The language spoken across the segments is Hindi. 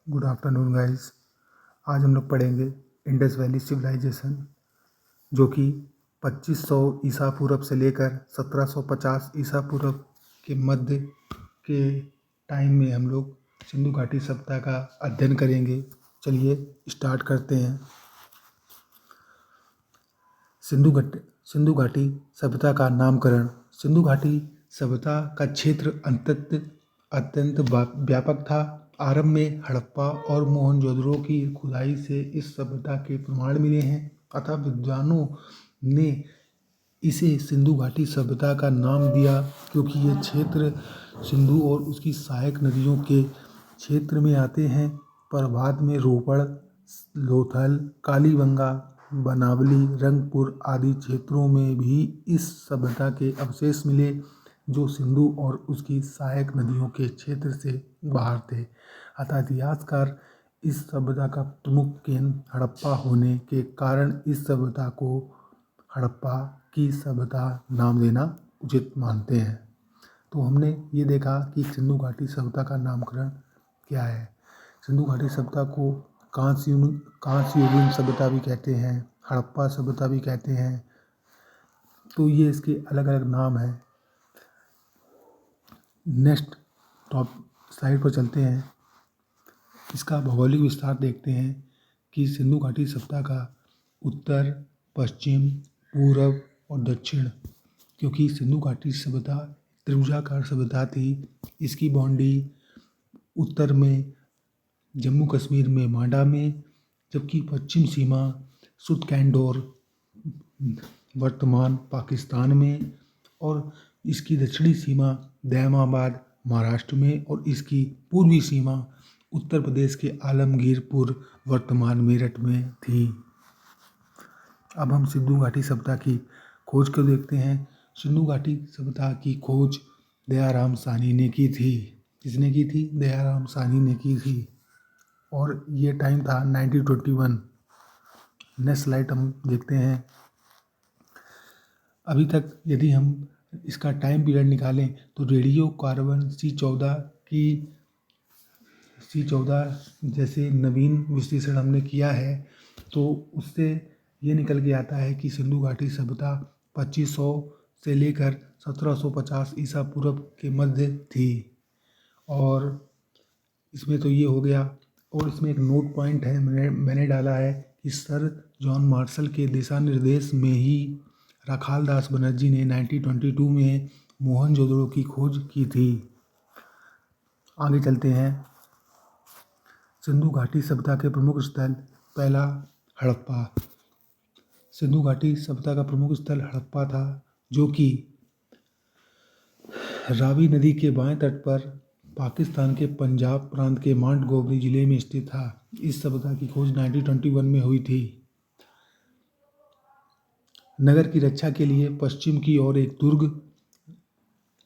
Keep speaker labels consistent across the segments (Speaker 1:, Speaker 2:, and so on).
Speaker 1: Good afternoon guys. आज हम लोग पढ़ेंगे इंडस वैली सिविलाइजेशन, जो कि 2500 ईसा पूर्व से लेकर 1750 ईसा पूर्व के मध्य के टाइम में हम लोग सिंधु घाटी सभ्यता का अध्ययन करेंगे। चलिए स्टार्ट करते हैं। सिंधु घाटी सभ्यता का नामकरण। सिंधु घाटी सभ्यता का क्षेत्र अत्यंत व्यापक था। आरंभ में हड़प्पा और मोहनजोदड़ो की खुदाई से इस सभ्यता के प्रमाण मिले हैं, अतः विद्वानों ने इसे सिंधु घाटी सभ्यता का नाम दिया, क्योंकि ये क्षेत्र सिंधु और उसकी सहायक नदियों के क्षेत्र में आते हैं। पर बाद में रोपड़, लोथल, कालीबंगा, बनावली, रंगपुर आदि क्षेत्रों में भी इस सभ्यता के अवशेष मिले, जो सिंधु और उसकी सहायक नदियों के क्षेत्र से बाहर थे। अतः इतिहासकार इस सभ्यता का प्रमुख केंद्र हड़प्पा होने के कारण इस सभ्यता को हड़प्पा की सभ्यता नाम देना उचित मानते हैं। तो हमने ये देखा कि सिंधु घाटी सभ्यता का नामकरण क्या है। सिंधु घाटी सभ्यता को कांस्ययुगीन सभ्यता भी कहते हैं, हड़प्पा सभ्यता भी कहते हैं। तो ये इसके अलग अलग नाम हैं। नेक्स्ट टॉप स्लाइड पर चलते हैं। इसका भौगोलिक विस्तार देखते हैं कि सिंधु घाटी सभ्यता का उत्तर, पश्चिम, पूर्व और दक्षिण, क्योंकि सिंधु घाटी सभ्यता त्रिभुजाकार सभ्यता थी। इसकी बाउंड्री उत्तर में जम्मू कश्मीर में मांडा में, जबकि पश्चिम सीमा सुतकैंडोर वर्तमान पाकिस्तान में, और इसकी दक्षिणी सीमा दैमाबाद महाराष्ट्र में, और इसकी पूर्वी सीमा उत्तर प्रदेश के आलमगीरपुर वर्तमान मेरठ में थी। अब हम सिंधु घाटी सभ्यता की खोज को देखते हैं। सिंधु घाटी सभ्यता की खोज दयाराम साहनी ने की थी। किसने की थी? दयाराम साहनी ने की थी, और ये टाइम था 1921। नेक्स्ट स्लाइड हम देखते हैं। अभी तक यदि हम इसका टाइम पीरियड निकालें तो रेडियो कार्बन C14 जैसे नवीन विश्लेषण हमने किया है, तो उससे ये निकल के आता है कि सिंधु घाटी सभ्यता 2500 से लेकर 1750 ईसा पूर्व के मध्य थी। और इसमें तो ये हो गया, और इसमें एक नोट पॉइंट है मैंने डाला है कि सर जॉन मार्शल के दिशा निर्देश में ही राखालदास बनर्जी ने 1922 में मोहनजोदड़ो की खोज की थी। आगे चलते हैं। सिंधु घाटी सभ्यता के प्रमुख स्थल। पहला, हड़प्पा। सिंधु घाटी सभ्यता का प्रमुख स्थल हड़प्पा था, जो कि रावी नदी के बाएं तट पर पाकिस्तान के पंजाब प्रांत के मांटगोमरी जिले में स्थित था। इस सभ्यता की खोज 1921 में हुई थी। नगर की रक्षा के लिए पश्चिम की ओर एक दुर्ग,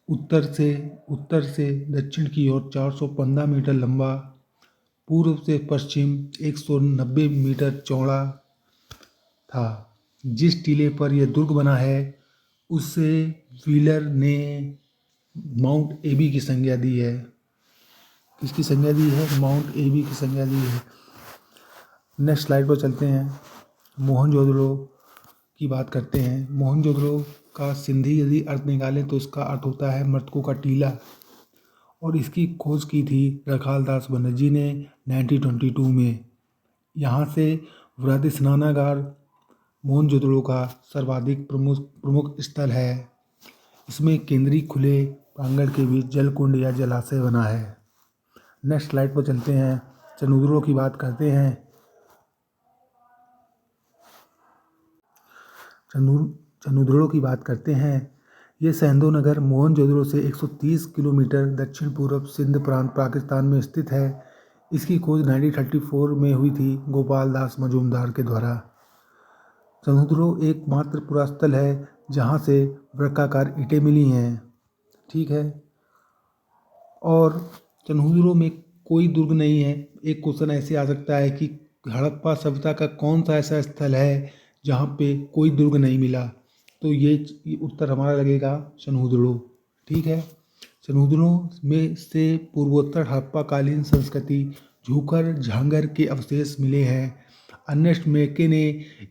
Speaker 1: उत्तर से दक्षिण की ओर 415 मीटर लंबा, पूर्व से पश्चिम 190 मीटर चौड़ा था। जिस टीले पर यह दुर्ग बना है, उससे व्हीलर ने माउंट एबी की संज्ञा दी है। किसकी संज्ञा दी है? माउंट एबी की संज्ञा दी है। नेक्स्ट स्लाइड पर चलते हैं। मोहनजोदड़ो की बात करते हैं। मोहनजोदड़ो का सिंधी यदि अर्थ निकालें तो इसका अर्थ होता है मृतकों का टीला, और इसकी खोज की थी राखालदास बनर्जी ने 1922 में। यहाँ से वृहद स्नानागार मोहनजोदड़ो का सर्वाधिक प्रमुख स्थल है। इसमें केंद्रीय खुले प्रांगण के बीच जलकुंड या जलाशय बना है। नेक्स्ट स्लाइड पर चलते हैं। चनुद्रो की बात करते हैं। चनुद्रो की बात करते हैं। ये सेंधो नगर मोहनजोदड़ो से 130 किलोमीटर दक्षिण पूर्व सिंध प्रांत पाकिस्तान में स्थित है। इसकी खोज 1934 में हुई थी गोपाल दास मजूमदार के द्वारा। चनुद्रो एकमात्र पुरास्थल है जहाँ से वृत्ताकार ईंटें मिली हैं। ठीक है। और चनुद्रो में कोई दुर्ग नहीं है। एक क्वेश्चन ऐसे आ सकता है कि हड़प्पा सभ्यता का कौन सा ऐसा स्थल है जहाँ पे कोई दुर्ग नहीं मिला, तो ये उत्तर हमारा लगेगा चनुद्रो। ठीक है। चनुद्रो में से पूर्वोत्तर हड़प्पा कालीन संस्कृति झूकर झांगर के अवशेष मिले हैं। अर्नेस्ट मेके ने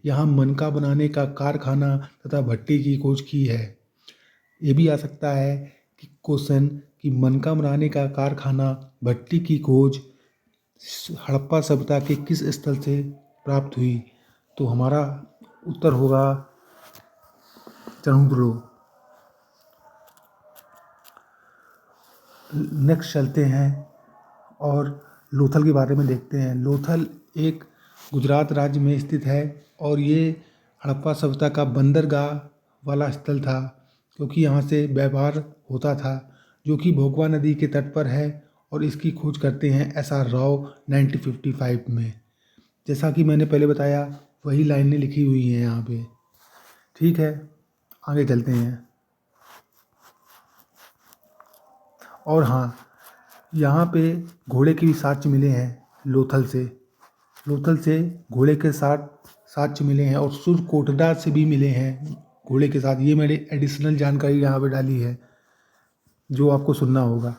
Speaker 1: यहाँ मनका बनाने का कारखाना तथा भट्टी की खोज की है। ये भी आ सकता है कि क्वेश्चन कि मनका बनाने का कारखाना भट्टी की खोज हड़प्पा सभ्यता के किस स्थल से प्राप्त हुई। तो हमारा उत्तर होगा चनुद्रो। नेक्स्ट चलते हैं और लोथल के बारे में देखते हैं। लोथल एक गुजरात राज्य में स्थित है और ये हड़प्पा सभ्यता का बंदरगाह वाला स्थल था, क्योंकि यहाँ से व्यापार होता था, जो कि भोगवा नदी के तट पर है। और इसकी खोज करते हैं SR राव 1955 में। जैसा कि मैंने पहले बताया वही लाइनें लिखी हुई हैं यहाँ पे। ठीक है, आगे चलते हैं। और हाँ, यहाँ पे घोड़े के भी साक्ष्य मिले हैं लोथल से। लोथल से घोड़े के साक्ष्य मिले हैं और सुरकोटडा से भी मिले हैं घोड़े के साथ। ये मैंने एडिशनल जानकारी यहाँ पे डाली है जो आपको सुनना होगा।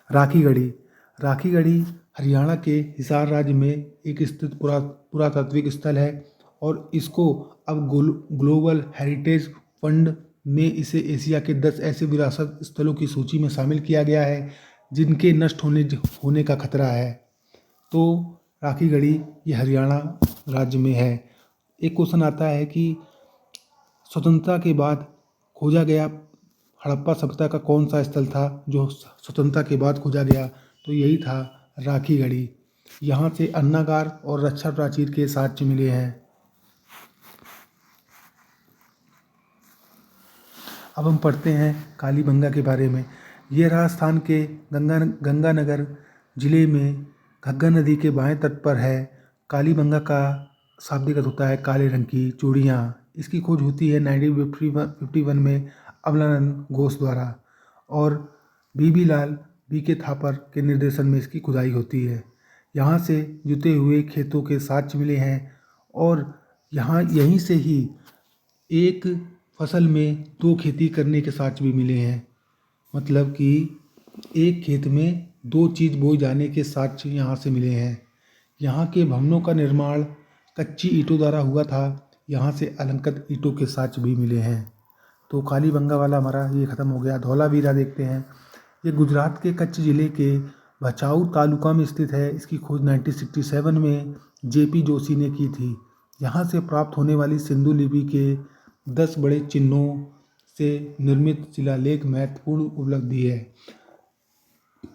Speaker 1: राखीगढ़ी हरियाणा के हिसार राज्य में एक स्थित पुरातात्विक स्थल है और इसको अब ग्लोबल हेरिटेज फंड ने इसे एशिया के 10 ऐसे विरासत स्थलों की सूची में शामिल किया गया है जिनके नष्ट होने का खतरा है। तो राखीगढ़ी ये हरियाणा राज्य में है। एक क्वेश्चन आता है कि स्वतंत्रता के बाद खोजा गया हड़प्पा सभ्यता का कौन सा स्थल था जो स्वतंत्रता के बाद खोजा गया। तो यही था राखीगढ़ी। यहाँ से अन्नागार और रक्षा प्राचीर के साक्ष्य मिले हैं। अब हम पढ़ते हैं कालीबंगा के बारे में। ये राजस्थान के गंगानगर जिले में घग्गर नदी के बाएं तट पर है। कालीबंगा का शाब्दिक अर्थ होता है काले रंग की चूड़ियाँ। इसकी खोज होती है 1951 में अमलानंद घोष द्वारा और बीबी लाल BK थापर के निर्देशन में इसकी खुदाई होती है। यहाँ से जुते हुए खेतों के साक्ष्य मिले हैं और यहीं से ही एक फसल में 2 खेती करने के साक्ष्य भी मिले हैं। मतलब कि एक खेत में 2 चीज़ बोए जाने के साक्ष्य यहाँ से मिले हैं। यहाँ के भवनों का निर्माण कच्ची ईंटों द्वारा हुआ था। यहाँ से अलंकृत ईंटों के साक्ष्य भी मिले हैं। तो कालीबंगा वाला हमारा ये ख़त्म हो गया। धौलावीरा देखते हैं। ये गुजरात के कच्छ जिले के भचाऊ तालुका में स्थित है। इसकी खोज 1967 में JP जोशी ने की थी। यहाँ से प्राप्त होने वाली सिंधु लिपि के 10 बड़े चिन्हों से निर्मित शिलालेख महत्वपूर्ण उपलब्धि है।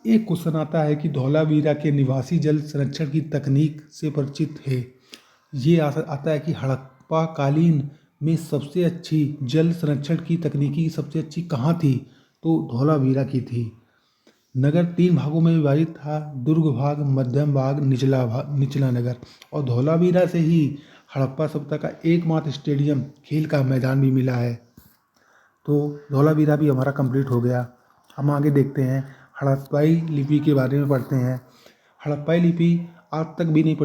Speaker 1: एक क्वेश्चन आता है कि धौलावीरा के निवासी जल संरक्षण की तकनीक से परिचित है। ये आता है कि हड़प्पा कालीन में सबसे अच्छी जल संरक्षण की तकनीकी सबसे अच्छी कहाँ थी। तो धौलावीरा की थी। नगर 3 भागों में विभाजित था, दुर्ग भाग, मध्यम भाग, निचला नगर। और धौलावीरा से ही हड़प्पा सभ्यता का एकमात्र स्टेडियम खेल का मैदान भी मिला है। तो धौलावीरा भी हमारा कंप्लीट हो गया। हम आगे देखते हैं, हड़प्पाई लिपि के बारे में पढ़ते हैं। हड़प्पाई लिपि आज तक भी नहीं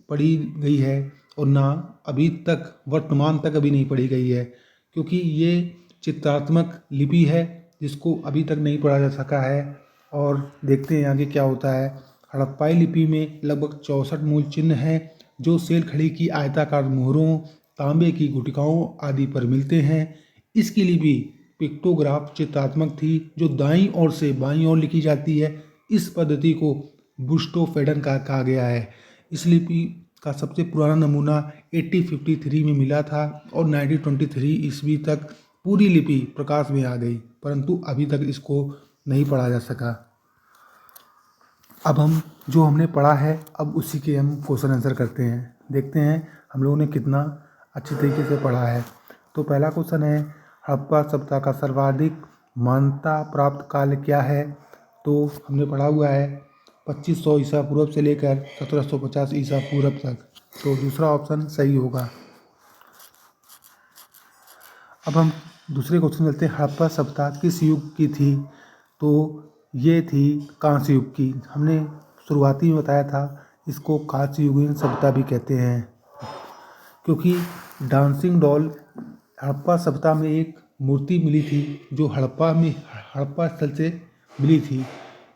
Speaker 1: पढ़ी गई है और ना अभी तक वर्तमान तक अभी नहीं पढ़ी गई है, क्योंकि ये चित्रात्मक लिपि है जिसको अभी तक नहीं पढ़ा जा सका है। और देखते हैं आगे क्या होता है। हड़प्पाई लिपि में लगभग 64 मूल चिन्ह हैं जो सेल खड़ी की आयताकार मोहरों, तांबे की गुटिकाओं आदि पर मिलते हैं। इसकी लिपि पिक्टोग्राफ चित्रात्मक थी जो दाईं ओर से बाईं ओर लिखी जाती है। इस पद्धति को बुस्टोफेडन कहा गया है। इस लिपि का सबसे पुराना नमूना 1853 में मिला था और 1923 ईस्वी तक पूरी लिपि प्रकाश में आ गई, परंतु अभी तक इसको नहीं पढ़ा जा सका। अब हम जो हमने पढ़ा है अब उसी के हम क्वेश्चन आंसर करते हैं। देखते हैं हम लोगों ने कितना अच्छी तरीके से पढ़ा है। तो पहला क्वेश्चन है, हड़प्पा सभ्यता का सर्वाधिक मान्यता प्राप्त काल क्या है। तो हमने पढ़ा हुआ है 2500 ईसा पूर्व से लेकर 1750 ईसा पूर्व तक। तो दूसरा ऑप्शन सही होगा। अब हम दूसरे क्वेश्चन चलते हैं, हड़प्पा सभ्यता किस युग की थी। तो ये थी कांस्य युग की। हमने शुरुआती में बताया था इसको कांस्य युगीन सभ्यता भी कहते हैं, क्योंकि डांसिंग डॉल हड़प्पा सभ्यता में एक मूर्ति मिली थी जो हड़प्पा स्थल से मिली थी।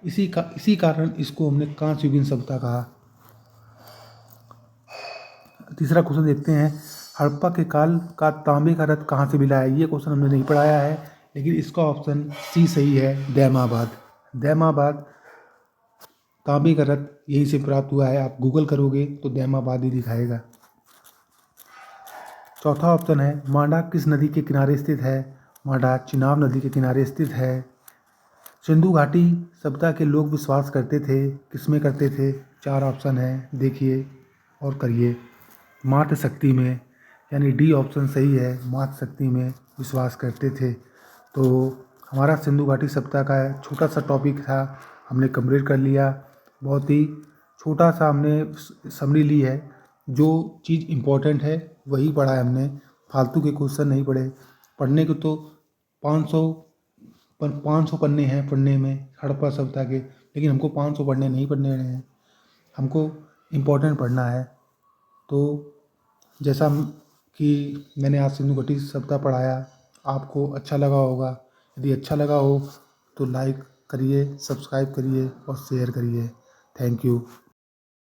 Speaker 1: इसी कारण इसको हमने कांस्य युगीन सभ्यता कहा। तीसरा क्वेश्चन देखते हैं, हड़प्पा के काल का तांबे का रथ कहाँ से मिला है। ये क्वेश्चन हमने नहीं पढ़ाया है, लेकिन इसका ऑप्शन सी सही है, दैमाबाद। दैमाबाद तांबे का रथ यहीं से प्राप्त हुआ है। आप गूगल करोगे तो दैमाबाद ही दिखाएगा। चौथा ऑप्शन है, मांडा किस नदी के किनारे स्थित है। मांडा चिनाब नदी के किनारे स्थित है। सिंधु घाटी सभ्यता के लोग विश्वास करते थे, किसमें करते थे। 4 ऑप्शन है, देखिए और करिए। मातृ शक्ति में, यानी डी ऑप्शन सही है, मातृ शक्ति में विश्वास करते थे। तो हमारा सिंधु घाटी सभ्यता का छोटा सा टॉपिक था, हमने कंप्लीट कर लिया। बहुत ही छोटा सा हमने समरी ली है, जो चीज़ इम्पोर्टेंट है वही पढ़ा है हमने, फालतू के क्वेश्चन नहीं पढ़े। पढ़ने को तो 500 पन्ने हैं पढ़ने में हड़प्पा सभ्यता के, लेकिन हमको 500 पढ़ने नहीं पढ़ने हैं, हमको इम्पोर्टेंट पढ़ना है। तो जैसा कि मैंने आज सिंधु घाटी सभ्यता पढ़ाया, आपको अच्छा लगा होगा। यदि अच्छा लगा हो तो लाइक करिए, सब्सक्राइब करिए और शेयर करिए। Thank you.